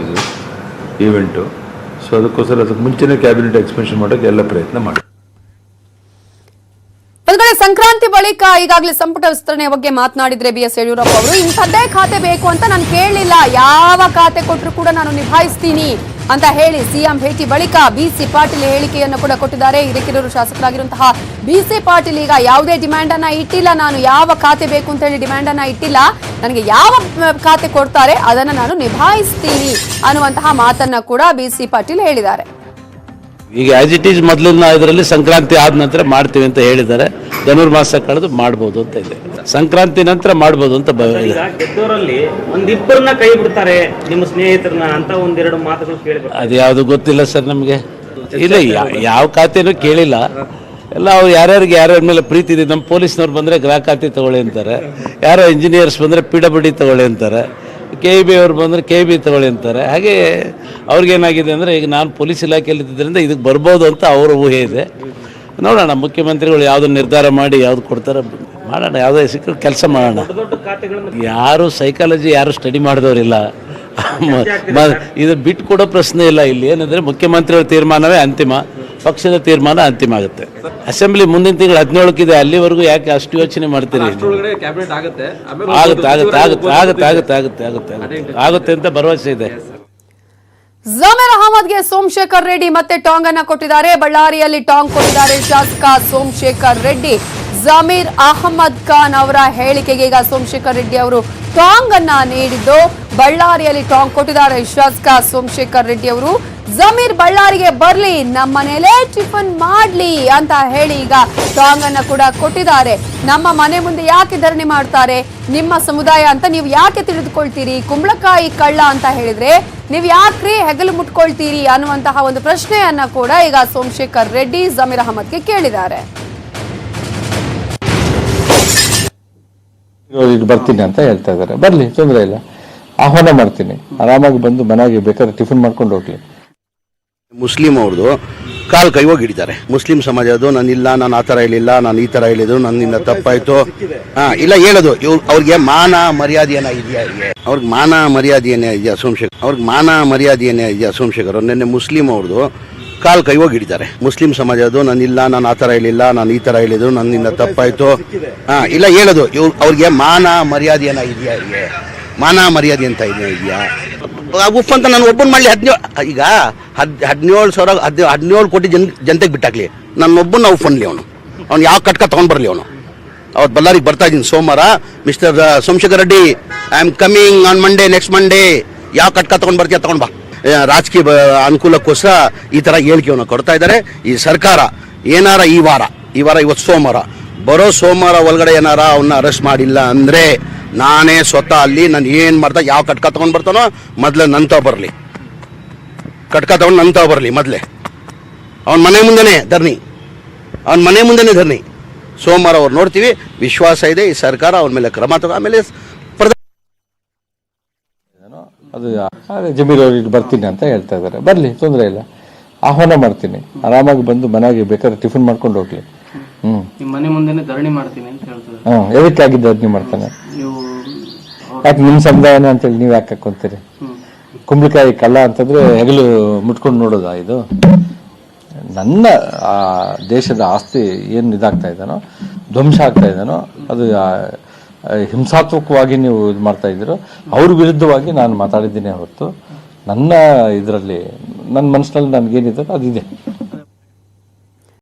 ಇದು event. So ಅದಕ್ಕೋಸ್ಕರ ಅದಕ್ಕೆ ಮುಂಚೆನೇ ಕ್ಯಾಬಿನೆಟ್ ಎಕ್ಸ್ಪೆನ್ಷನ್ ಮಾಡೋಕ್ಕೆ ಎಲ್ಲ ಪ್ರಯತ್ನ ಮಾಡಿ. ಸಂಕ್ರಾಂತಿ ಬಳಿಕ ಈಗಾಗಲೇ ಸಂಪುಟ ವಿಸ್ತರಣೆಯ ಬಗ್ಗೆ ಮಾತನಾಡಿದ್ರೆ BS ಯಡಿಯೂರಪ್ಪ ಅವರು ಇಂಥದ್ದೇ ಖಾತೆ ಬೇಕು ಅಂತ ನಾನು ಕೇಳಲಿಲ್ಲ, ಯಾವ ಖಾತೆ ಕೊಟ್ಟರು ಕೂಡ ನಾನು ನಿಭಾಯಿಸ್ತೀನಿ ಅಂತ ಹೇಳಿ ಸಿಎಂ ಭೇಟಿ ಬಳಿಕ BC ಪಾಟೀಲ್ ಹೇಳಿಕೆಯನ್ನು ಕೂಡ ಕೊಟ್ಟಿದ್ದಾರೆ. ಹಿರೇಕೆರೂರು ಶಾಸಕರಾಗಿರುವಂತಹ BC ಪಾಟೀಲ್ ಈಗ ಯಾವುದೇ ಡಿಮ್ಯಾಂಡ್ ಅನ್ನ ಇಟ್ಟಿಲ್ಲ, ನಾನು ಯಾವ ಖಾತೆ ಬೇಕು ಅಂತ ಹೇಳಿ ಡಿಮ್ಯಾಂಡ್ ಅನ್ನ ಇಟ್ಟಿಲ್ಲ, ನನಗೆ ಯಾವ ಖಾತೆ ಕೊಡ್ತಾರೆ ಅದನ್ನ ನಾನು ನಿಭಾಯಿಸ್ತೀನಿ ಅನ್ನುವಂತಹ ಮಾತನ್ನ ಕೂಡ BC ಪಾಟೀಲ್ ಹೇಳಿದ್ದಾರೆ. ಈಗ ಆಸ್ ಇಟ್ ಈಸ್ ಮೊದಲಿನ ಇದರಲ್ಲಿ ಸಂಕ್ರಾಂತಿ ಆದ ನಂತರ ಮಾಡ್ತೀವಿ ಅಂತ ಹೇಳಿದ್ದಾರೆ. ಧನುರ್ಮಾಸ ಕಳೆದು ಮಾಡ್ಬೋದು ಅಂತ ಇದೆ, ಸಂಕ್ರಾಂತಿ ನಂತರ ಮಾಡ್ಬೋದು ಅಂತ ಗೆದ್ದವರಲ್ಲಿ ಒಂದಿಬ್ಬರನ್ನ ಕೈ ಬಿಡ್ತಾರೆ ನಿಮ್ಮ ಸ್ನೇಹಿತರನ್ನ ಅಂತ ಒಂದೆರಡು ಮಾತುಗಳು ಕೇಳಿ. ಅದು ಯಾವುದು ಗೊತ್ತಿಲ್ಲ ಸರ್ ನಮಗೆ, ಇಲ್ಲ ಯಾವ ಖಾತೆನೂ ಕೇಳಿಲ್ಲ. ಎಲ್ಲ ಅವ್ರು ಯಾರ್ಯಾರಿಗೆ ಯಾರ್ಯಾರ ಮೇಲೆ ಪ್ರೀತಿ ಇದೆ. ನಮ್ಮ ಪೊಲೀಸ್ನವ್ರು ಬಂದರೆ ಗೃಹ ಖಾತೆ ತಗೊಳ್ಳಿ ಅಂತಾರೆ, ಯಾರೋ ಇಂಜಿನಿಯರ್ಸ್ ಬಂದರೆ PWD ತಗೊಳ್ಳಿ ಅಂತಾರೆ, KEB ಅವ್ರು ಬಂದರೆ KEB ತಗೊಳ್ಳಿ ಅಂತಾರೆ. ಹಾಗೆ ಅವ್ರಿಗೇನಾಗಿದೆ ಅಂದರೆ ಈಗ ನಾನು ಪೊಲೀಸ್ ಇಲಾಖೆಯಲ್ಲಿ ಇದ್ದಿದ್ದರಿಂದ ಇದಕ್ಕೆ ಬರ್ಬೋದು ಅಂತ ಅವರ ಊಹೆ ಇದೆ. ನೋಡೋಣ, ಮುಖ್ಯಮಂತ್ರಿಗಳು ಯಾವುದು ನಿರ್ಧಾರ ಮಾಡಿ ಯಾವ್ದು ಕೊಡ್ತಾರೆ ಮಾಡೋಣ, ಯಾವುದೇ ಸಿಕ್ಕರೆ ಕೆಲಸ ಮಾಡೋಣ. ಯಾರು ಸೈಕಾಲಜಿ ಯಾರು ಸ್ಟಡಿ ಮಾಡಿದವರಿಲ್ಲ, ಇದು ಬಿಟ್ಟು ಕೊಡೋ ಪ್ರಶ್ನೆ ಇಲ್ಲ. ಇಲ್ಲಿ ಏನಂದರೆ ಮುಖ್ಯಮಂತ್ರಿಗಳ ತೀರ್ಮಾನವೇ ಅಂತಿಮ, ಪಕ್ಷದ ತೀರ್ಮಾನ ಅಂತಿಮ ಆಗುತ್ತೆ. ಅಸೆಂಬ್ಲಿ ಮುಂದಿನ ತಿಂಗಳು 17 ಅಲ್ಲಿವರೆಗೂ ಯಾಕೆ ಅಷ್ಟು ಯೋಚನೆ ಮಾಡ್ತೀರಿ? ಆಗುತ್ತೆ ಅಂತ ಭರವಸೆ ಇದೆ. ಜಮೀರ್ ಅಹಮದ್ಗೆ ಸೋಮಶೇಖರ್ ರೆಡ್ಡಿ ಮತ್ತೆ ಟಾಂಗ್ ಅನ್ನ ಕೊಟ್ಟಿದ್ದಾರೆ. ಬಳ್ಳಾರಿಯಲ್ಲಿ ಟಾಂಗ್ ಕೊಟ್ಟಿದ್ದಾರೆ ಶಾಸಕ ಸೋಮಶೇಖರ್ ರೆಡ್ಡಿ. ಜಮೀರ್ ಅಹಮದ್ ಖಾನ್ ಅವರ ಹೇಳಿಕೆಗೆ ಈಗ ಸೋಮಶೇಖರ್ ರೆಡ್ಡಿ ಅವರು ಟಾಂಗ್ ಅನ್ನ ನೀಡಿದ್ದು, ಬಳ್ಳಾರಿಯಲ್ಲಿ ಟಾಂಗ್ ಕೊಟ್ಟಿದ್ದಾರೆ ಶಾಸಕ ಸೋಮಶೇಖರ್ ರೆಡ್ಡಿ ಅವರು. ಜಮೀರ್ ಬಳ್ಳಾರಿಗೆ ಬರ್ಲಿ, ನಮ್ಮ ಮನೇಲೇ ಟಿಫನ್ ಮಾಡ್ಲಿ ಅಂತ ಹೇಳಿ ಈಗ ಟಾಂಗ್ ಅನ್ನ ಕೂಡ ಕೊಟ್ಟಿದ್ದಾರೆ. ನಮ್ಮ ಮನೆ ಮುಂದೆ ಯಾಕೆ ಧರಣಿ ಮಾಡ್ತಾರೆ, ನಿಮ್ಮ ಸಮುದಾಯ ಅಂತ ನೀವು ಯಾಕೆ ತಿಳಿದುಕೊಳ್ತೀರಿ, ಕುಂಬಳಕಾಯಿ ಕಳ್ಳ ಅಂತ ಹೇಳಿದ್ರೆ ನೀವು ಯಾಕ್ರಿ ಹೆಗಲು ಮುಟ್ಕೊಳ್ತೀರಿ ಅನ್ನುವಂತಹ ಒಂದು ಪ್ರಶ್ನೆಯನ್ನ ಕೂಡ ಈಗ ಸೋಮಶೇಖರ್ ರೆಡ್ಡಿ ಜಮೀರ್ ಅಹಮದ್ಗೆ ಕೇಳಿದ್ದಾರೆ. ಬರ್ತೀನಿ ಅಂತ ಹೇಳ್ತಾ ಇದ್ದಾರೆ, ಬರ್ಲಿ, ತೊಂದರೆ ಇಲ್ಲ, ಆಹ್ವಾನ ಮಾಡ್ತೀನಿ, ಆರಾಮಾಗಿ ಬಂದು ಮನೆಗೆ ಬೇಕಾದ್ರೆ ಟಿಫಿನ್ ಮಾಡ್ಕೊಂಡು ಹೋಗ್ಲಿ. ಮುಸ್ಲಿಂ ಅವ್ರದ್ದು ಕಾಲ್ ಕೈ ಹೋಗಿ ಹಿಡಿತಾರೆ. ಮುಸ್ಲಿಂ ಸಮಾಜದ್ದು ನಾನಿಲ್ಲ, ನಾನು ಆ ಥರ ಹೇಳಿಲ್ಲ, ನಾನು ಈ ಥರ ಹೇಳಿದ್ರು, ನನ್ನಿಂದ ತಪ್ಪಾಯ್ತು ಇಲ್ಲ ಹೇಳೋದು. ಅವ್ರಿಗೆ ಮಾನ ಮರ್ಯಾದೆ ಏನೋ ಇದೆಯಾ? ಅವ್ರಿಗೆ ಮಾನ ಮರ್ಯಾದೆ ಏನೇ ಇದೆಯಾ ಸೋಮಶೇಖರ್? ಅವ್ರಿಗೆ ಮಾನ ಮರ್ಯಾದೆ ಏನೇ ಇದೆಯಾ ಸೋಮಶೇಖರ್? ನಿನ್ನೆ ಮುಸ್ಲಿಂ ಅವ್ರದ್ದು ಕಾಲ್ ಕೈ ಹೋಗಿ ಹಿಡಿತಾರೆ. ಮುಸ್ಲಿಂ ಸಮಾಜದ್ದು ನಾನಿಲ್ಲ, ನಾನು ಆ ಥರ ಹೇಳಿಲ್ಲ, ನಾನು ಈ ಥರ ಹೇಳಿದ್ರು, ನನ್ನಿಂದ ತಪ್ಪಾಯ್ತು ಇಲ್ಲ ಹೇಳೋದು. ಅವ್ರಿಗೆ ಮಾನ ಮರ್ಯಾದೆ ಏನೋ ಇದೆಯಾ? ಮಾನ ಮರ್ಯಾದೆ ಅಂತ ಇದೆಯಾ? ಉಫ್ ಅಂತ ನಾನು ಒಬ್ಬನ ಮಾಡಲಿ 17 ಕೋಟಿ ಜನತೆಗೆ ಬಿಟ್ಟಾಕ್ಲಿ, ನನ್ನೊಬ್ಬನ ಉಫ್ ಅನ್ಲಿ. ಅವ್ನು ಯಾವ ಕಟ್ಕ ತಗೊಂಡ್ ಬರಲಿ. ಅವತ್ತು ಬಳ್ಳಾರಿಗೆ ಬರ್ತಾ ಇದ್ದೀನಿ ಸೋಮವಾರ. Mister Somashekar Reddy, I am coming on Monday, next Monday. ಯಾವ ಕಟ್ಕ ತಗೊಂಡ್ ಬರ್ತೀಯ ತಗೊಂಡ್ ಬಾ. ರಾಜಕೀಯ ಅನುಕೂಲಕ್ಕೋಸ್ಕರ ಈ ತರ ಹೇಳಿಕೆಯನ್ನು ಕೊಡ್ತಾ ಇದ್ದಾರೆ ಈ ಸರ್ಕಾರ. ಏನಾರ ಈ ವಾರ ಇವತ್ತು ಸೋಮವಾರ, ಬರೋ ಸೋಮವಾರ ಒಳಗಡೆ ಏನಾರ ಅವನ್ನ ಅರೆಸ್ಟ್ ಮಾಡಿಲ್ಲ ಅಂದ್ರೆ ನಾನೇ ಸ್ವತಃ ಅಲ್ಲಿ ನಾನು ಏನ್ ಮಾಡ್ತಾ ಯಾವ ಕಟ್ಕ ತಗೊಂಡ್ ಬರ್ತಾನೋ ಮೊದ್ಲೇ ನಂತ ಬರಲಿ, ಕಟ್ಕ ತಗೊಂಡು ನಂತ ಬರಲಿ. ಮೊದ್ಲೇ ಅವನ ಮನೆ ಮುಂದೆನೆ ಧರಣಿ, ಸೋಮವಾರ ಅವ್ರು ನೋಡ್ತೀವಿ. ವಿಶ್ವಾಸ ಇದೆ ಈ ಸರ್ಕಾರ ಅವನ ಮೇಲೆ ಕ್ರಮ ತಗೋ. ಆಮೇಲೆ ಅದು ಜಮೀರ್ ಅವ್ರಿಗೆ ಬರ್ತೀನಿ ಅಂತ ಹೇಳ್ತಾ ಇದ್ದಾರೆ, ಬರ್ಲಿ, ತೊಂದರೆ ಇಲ್ಲ, ಆಹ್ವಾನ ಮಾಡ್ತೀನಿ, ಆರಾಮಾಗಿ ಬಂದು ಮನೆಗೆ ಬೇಕಾದ್ರೆ ಟಿಫಿನ್ ಮಾಡ್ಕೊಂಡು ಹೋಗ್ಲಿ. ಮನೆ ಮುಂದೆನೆ ಧರಣಿ ಮಾಡ್ತೀನಿ ಅಂತ ಹೇಳ್ತಾರೆ. ಎದಕ್ಕೆ ಆಗಿದ್ದು ಧರಣಿ ಮಾಡ್ತಾನೆ? ಯಾಕೆ ನಿಮ್ಮ ಸಮುದಾಯನ ಅಂತೇಳಿ ನೀವು ಯಾಕೆ ಹಾಕೊಂತೀರಿ? ಕುಂಬಳಕಾಯಿ ಕಳ್ಳ ಅಂತಂದ್ರೆ ಹೆಗಲು ಮುಟ್ಕೊಂಡು ನೋಡೋದಾ? ಇದು ನನ್ನ ದೇಶದ ಆಸ್ತಿ ಏನು ಇದಾಗ್ತಾ ಇದ್ದಾನೋ, ಧ್ವಂಸ ಆಗ್ತಾ ಇದ್ದಾನೋ, ಅದು ಹಿಂಸಾತ್ಮಕವಾಗಿ ನೀವು ಇದು ಮಾಡ್ತಾ ಇದ್ದೀರೋ ಅವ್ರ ವಿರುದ್ಧವಾಗಿ ನಾನು ಮಾತಾಡಿದ್ದೀನಿ ಹೊರತು ನನ್ನ ಇದರಲ್ಲಿ ನನ್ನ ಮನಸ್ಸಿನಲ್ಲಿ ನನಗೇನಿದೆ ಅದಿದೆ.